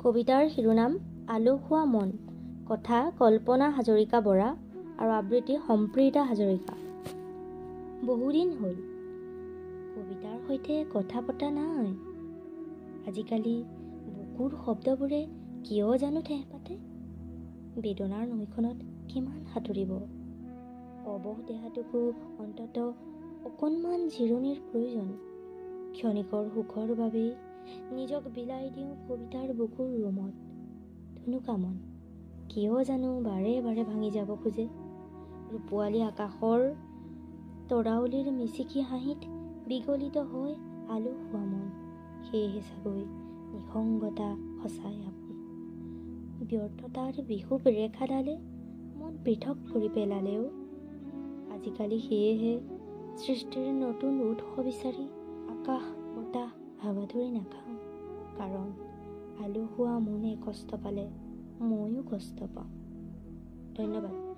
কবিতাৰ শিৰোনাম আলসুৱা মন, কথা কল্পনা হাজৰিকা বৰা আৰু আবৃত্তি সম্প্ৰীতা হাজৰিকা। বহুদিন হ'ল কবিতাৰ সৈতে কথা পতা নাই। আজিকালি বুকুৰ শব্দবোৰে কিয় জানো ঠেহ পাতে। বেদনাৰ নৈখনত কিমান সাঁতুৰিব। অবহ দেহাটোকো অন্তত অকণমান জিৰণিৰ প্ৰয়োজন। ক্ষণিকৰ সুখৰ বাবেই নিজক বিলাই দিওঁ কবিতাৰ বুকুৰ ৰুমত। ধুনুকা মন কিয় জানো বাৰে বাৰে ভাঙি যাব খোজে। ৰূপোৱালী আকাশৰ তৰাৱলীৰ মিচিকি হাঁহিত বিগলিত হয় আলসুৱা মন। সেয়েহে চাগৈ নিসংগতা সঁচাই আপোন। ব্যৰ্থতাৰ বিষুৱ ৰেখাডালে মন পৃথক কৰি পেলালেও আজিকালি সেয়েহে সৃষ্টিৰ নতুন উৎস বিচাৰি আকাশ বতাহ হাবাথুৰি নাখাওঁ। কাৰণ আলসুৱা মনে কষ্ট পালে ময়ো কষ্ট পাওঁ। ধন্যবাদ।